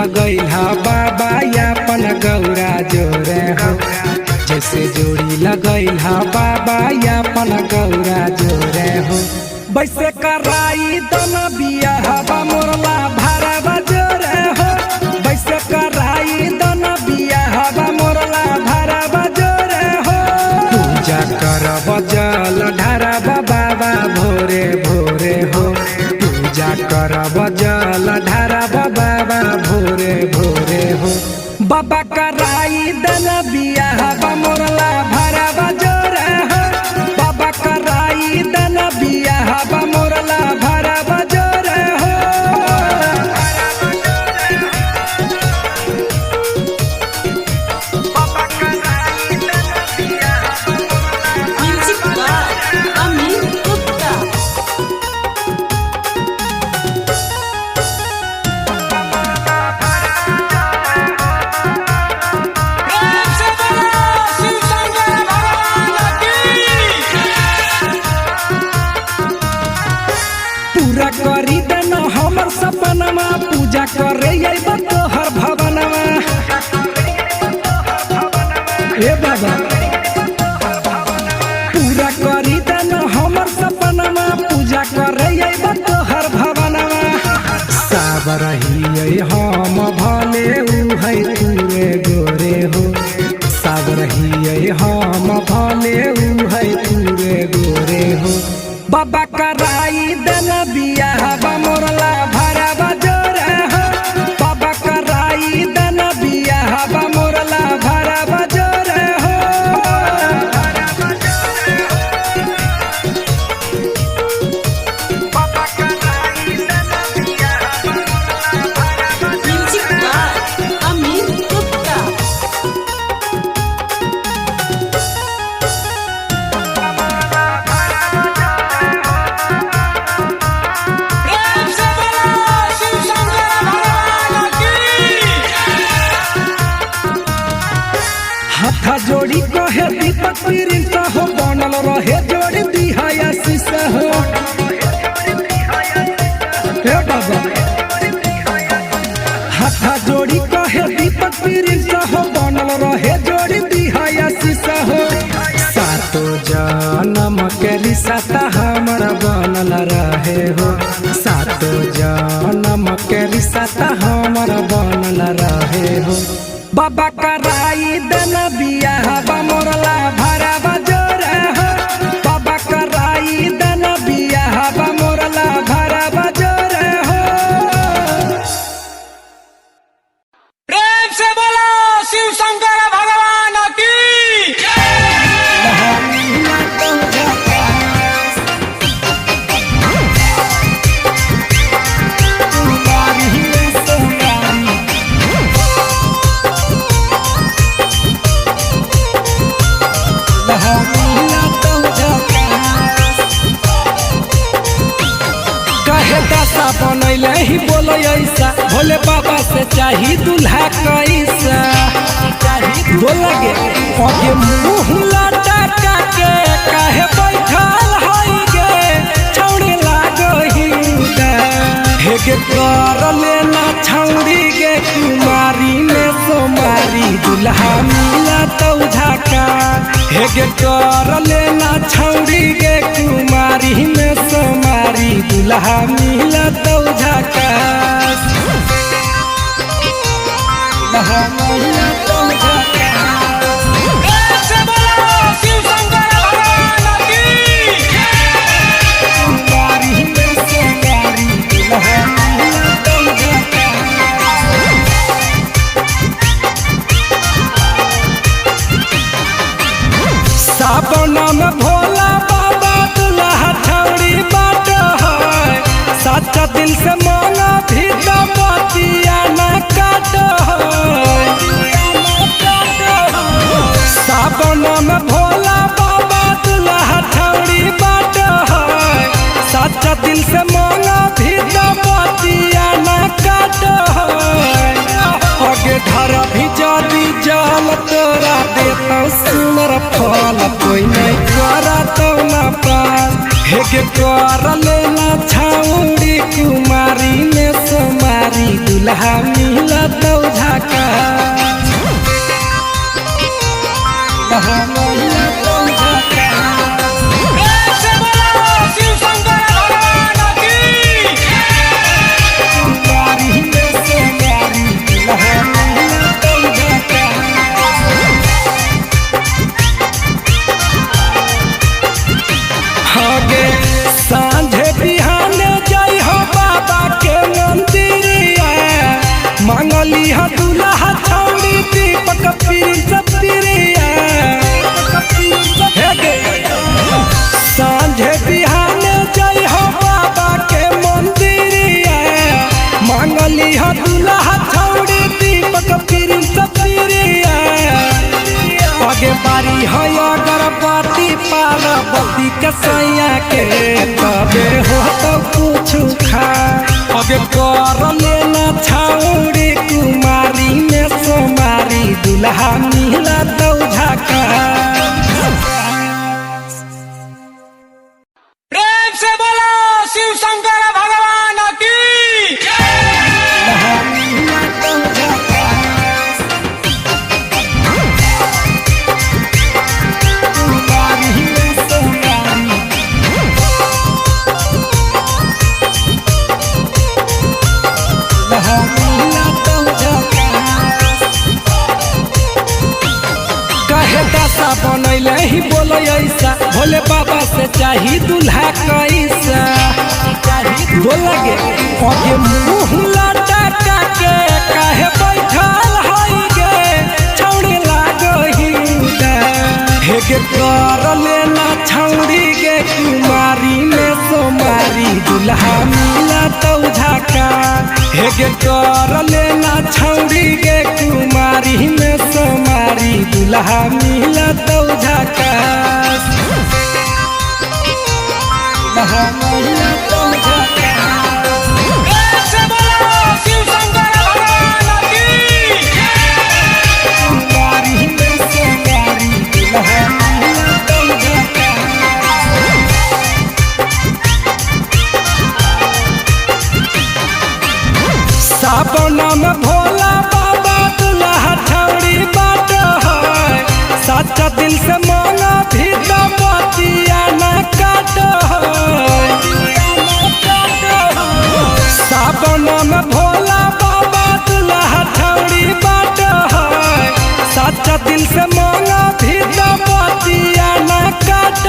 लगैला बाबा यापन गौरा जोरे हो। जैसे जोड़ी लगैला बाबा यापन गौरा जोरे हो। वैसे कराई दन बियाहवा मोरला भरवा जोरे हो। वैसे कराई दन बियाहवा मोरला भरवा जोरे हो। पूजा करब जल ढारब बाबा भोरे भोरे हो। पूजा करब जल ढारब बाबा भोरे भोरे हो। बाबा कराई दन बियाहवा मोरला भरवा जोरे हो। बाबा कराई दन बियाहवा मोरला भरवा जोरे हो। पूरा करी देन हमर सपनमा। पूजा करे अइब तोहर भवनमा। ए बाबा पूरा करी देन हमर सपनमा। पूजा करे अइब तोहर भवनमा। सब रहिए हम भले उ है तूरे गोरे हो। सब रहिए हम भले उ है तूरे गोरे हो। बाबा कराई दन बियाहवा मोरला भरवा जोरे हो। बाबा कराई दन बियाहवा मोरला भरवा जोरे हो। हाथा जोड़ी कहे दीपक प्रिंस हो। बनल रहे जोड़ी दिहाया शीशा हो। हे बाबा हाथा जोड़ी कहे दीपक प्रिंस हो। बनल रहे जोड़ी दिहाया शीशा हो। सातो जन्म के रिश्ता हमारा बनल रहे हो। सातो जन्म के रिश्ता हमारा बनल रहे हो। बाबा कराई दन बियाहवा मोरला भरवा जोरे हो। बाबा कराई दन बियाहवा मोरला भरवा जोरे हो। प्रेम से बोलो शिव शंकर भगवान की। कहे दशा बनैले ही बोलो ऐसा। भोले बाबा से चाही दूल्हा कैसा। बोलगे आगे मुँह लटका के काहे बैठल हई गे। छौड़ी लागही हेगे कर लेना छौड़ी गे। कुमारी में सोमारी दूल्हा मिला तो झाका। हेगे कर लेना छौड़ी गे। कुमारी में सोमारी दूल्हा मिला तो झाका। दूल्हा मिला तो झाका। प्रेम से बोलो शिव शंकर भगवान की। कुमारी में सोमारी दूल्हा मिला तो झाका। सावन में भोला बाबा दूल्हा छौड़ी बाट है। सच्चा दिल से मांगा भी तो दुल्हा मिला तो झाका दुल्हा मिला तो झाका प्रेम से बोलो शिव शंकर भगवान की गारी में से गारी दुल्हा मिला तो झाका आगे सांझे बिहाने जाई हो बाबा के मंदिरिया मांगली हो दुल्हा छौड़ी दीपक प्रिंस प्रिया सांझे बिहाने जाई हो बाबा के मंदिरिया मांगली हो दुल्हा छौड़ी दीपक प्रिंस प्रिया आगे बारी हो अगरबत्ती पार्वती कसैया के तबे हो तो कुछ खा आगे कर लेना छौड़ी कुमारी में सोमारी दुल्हा मिला तो झाका प्रेम से बोलो शिव शंकर भगवान की दुल्हा मिला तो झाका कुमारी में सोमारी दुल्हा मिला तो झाका कहे दशा बनैले ही बोलो ऐसा भोले बाबा से चाही दुल्हा कैसा बोला गे आगे मुँह लटका के कहे बैठल हई गे छौड़ी लागही हे गे कर लेना छौड़ी गे कुमारी में सोमारी दुल्हा मिला तो झाका हे गे कर लेना छौड़ी गे कुमारी में सोमारी दुल्हा मिला तो झाका दुल्हा मिला तो झाका प्रेम से बोलो शिव शंकर भगवान की कुमारी में सोमारी दुल्हा मिला तो झाका सावन में भोला बाबा दुल्हा छौड़ी बाट है सच्चा दिल से मांगा भी तो बतिया न काट सावन में भोला बाबा दुल्हा छौड़ी बाट है सच्चा दिल से मांगा भी तो बतिया न काट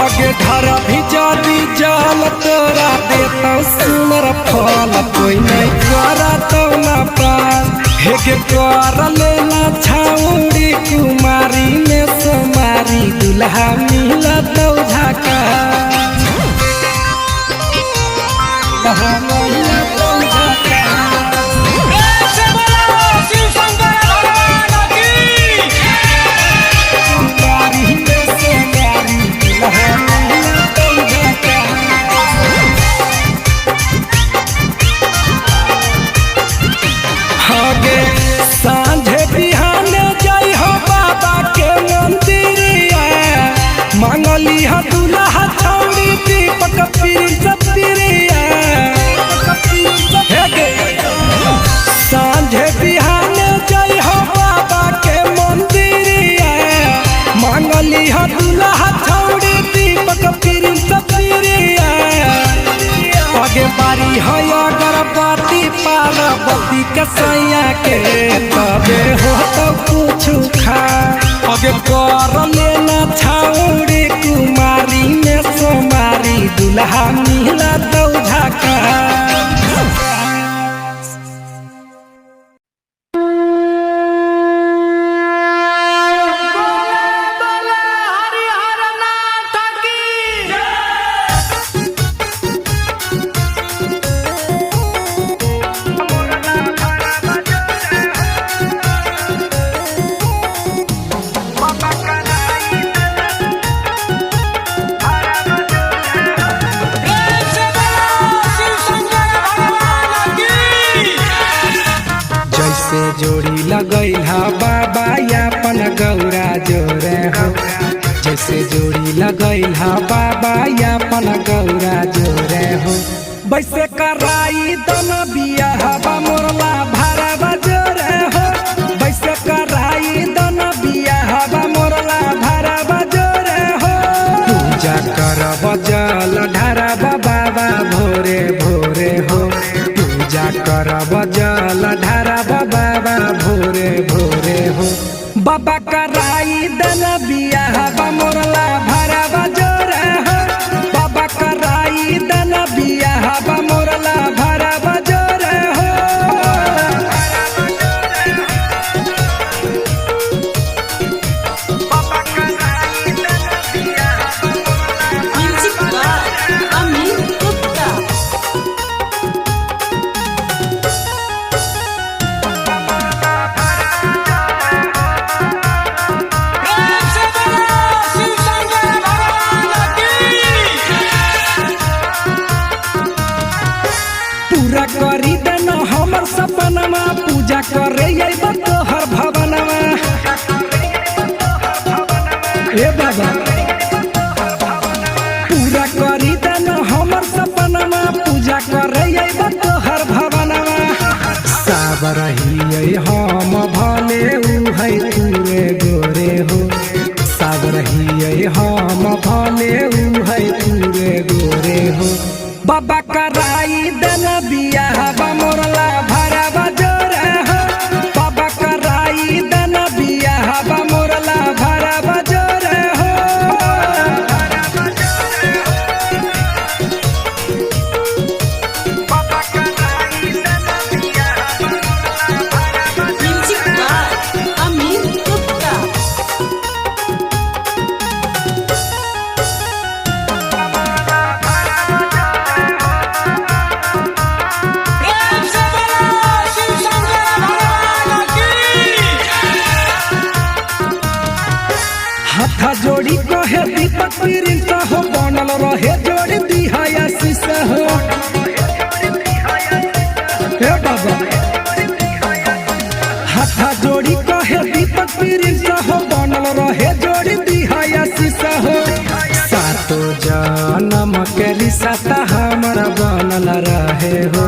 आगे घर भी जादी जाल तोरा देता सुनर फल कोई नहीं करा तो न पास हेगे कर लेना छौड़ी कुमारी में सोमारी दुल्हा मिला तो झाका दुल्हा मिला तो झाका प्रेम से बोलो शिव शंकर भगवान की कुमारी में सोमारी दुल्हा मिला तो झाका आगे सांझे बिहाने जाई हो बाबा के मंदिरिया मांगली हो दुल्हा छौड़ी दीपक प्रिंस प्रिया सांझे बिहाने जाई हो बाबा के मंदिरिया मांगली हो दुल्हा छौड़ी दीपक प्रिंस प्रिया आगे बारी हो अगरबत्ती पार्वती कसैया के तबे हो तो कुछ खा आगे कर लेना छौड़ी कुमारी में सोमारी दुल्हा मिला तो झाका प्रेम से बोलो शिव शंकर भगवान की जैसे जोड़ी लगैला बाबा यापन गौरा जोरे हो जैसे जोड़ी लगैला बाबा यापन गौरा जोरे हो वैसे कराई कराई दन बिया हवा मोरला भारा बजोरे हो वैसे कराई दन बिया हवा मोरला भारा बजोरे हो पूजा करब जल ढारब बाबा भोरे भोरे हो पूजा करब जल ढारब बाबा भोरे भोरे हो बाबा कराई दन बिया हवा मोरला भारा बजोरे हो बाबा कराई दन बिया हवा मोरला भारा बजोरे हो बाबा कराई दन बिया Music by Amin Gupta. प्रेम से बोलो शिव शंकर भगवान की। पूरा करी देना हमर सपनमा पूजा करे अइबा तोहर भवनमा ए बाबा पूरा करी देना हमर सपनमा पूजा करे अइबा तोहर भवनमा सब रहिए हम भले उहै तूरे गोरे हो सब रहिए हम भले उहै तूरे गोरे हो बाबा कराई दन बिया हवा मोरला भारा बजोरे हो बाबा कराई दन बिया हवा मोरला भारा बजोरे हो बाबा कराई दन बिया हवा मोरला भारा Music by Amin Gupta. प्रेम से बोलो शिव शंकर भगवान की। हाथा जोड़ी कहे दीपक प्रिंस हो बनल रहे जोड़ी दिहाया शीशा हो हे बाबा हाथा जोड़ी कहे दीपक प्रिंस हो बनल रहे जोड़ी दिहाया शीशा हो सातो जन्म के रिश्ता हमारा बनल रहे हो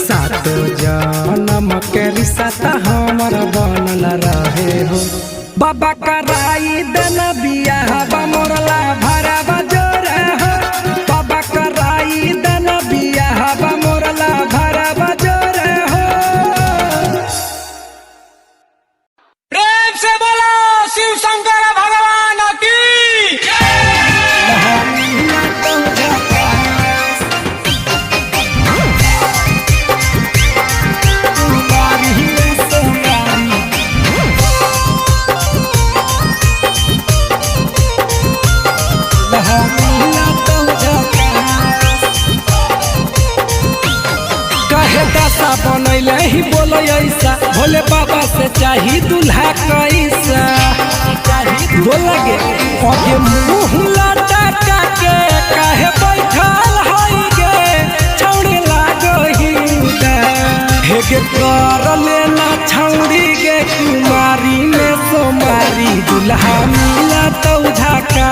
सातो जन्म के रिश्ता हमारा बनल रहे हो बाबा कराई दन बिया हवा मोरला भारा बजोरे हो बाबा कराई दन बिया हवा मोरला भारा बजोरे हो प्रेम से बोलो शिव शंकर भगवान की। कहे दशा बनैले ही बोलो ऐसा भोले बाबा से चाही दूल्हा कैसा बोला गे आगे मुँह लटका के कहे बैठल हई गे छौड़ी लागो ही हे गे कर लेना छौड़ी गे कुमारी में सोमारी दूल्हा मिला तो झका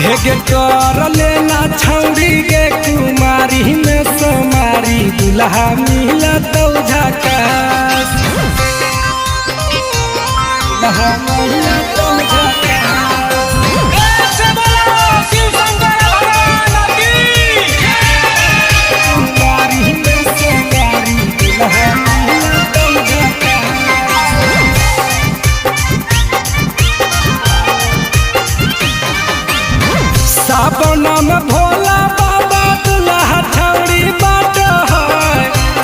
हे गे कर लेना छौड़ी गे कुमारी में सोमारी दूल्हा मिला तो झका दूल्हा मिला तो झका प्रेम से बोलो शिव शंकर भगवान की। कुमारी में सोमारी दूल्हा मिला तो झका सावन में भोला बाबा दूल्हा छौड़ी बाट है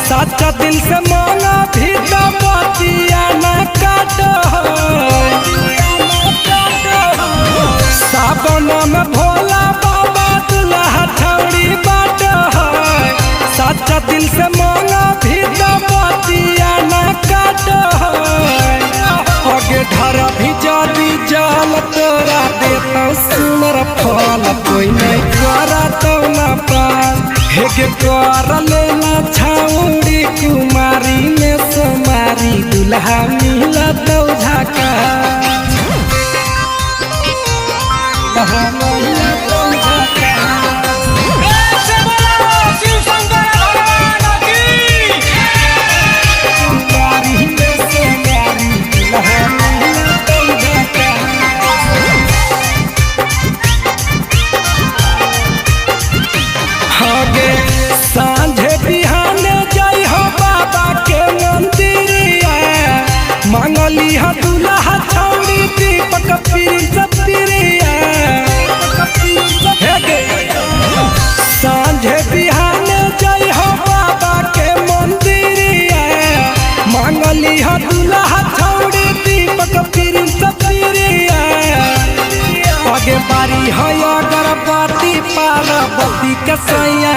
सच्चा दिल से मांगा भी तो बतिया न काट सावन में भोला बाबा दूल्हा छौड़ी बाट है सच्चा दिल से मांगा भी तो बतिया न काट आगे ढर भी जदी जल तोरा देता सुनर फल कोई नहीं करा तो न पास हे गे कर लेना छौड़ी कुमारी में सोमारी दूल्हा मिला तो झका दूल्हा मिला तो झका प्रेम से बोलो शिव शंकर भगवान की। बनली ह दूल्हा छौड़ी दीपक प्रिंस प्रिया आगे बारी है अगरबत्ती पार्वती के सैया।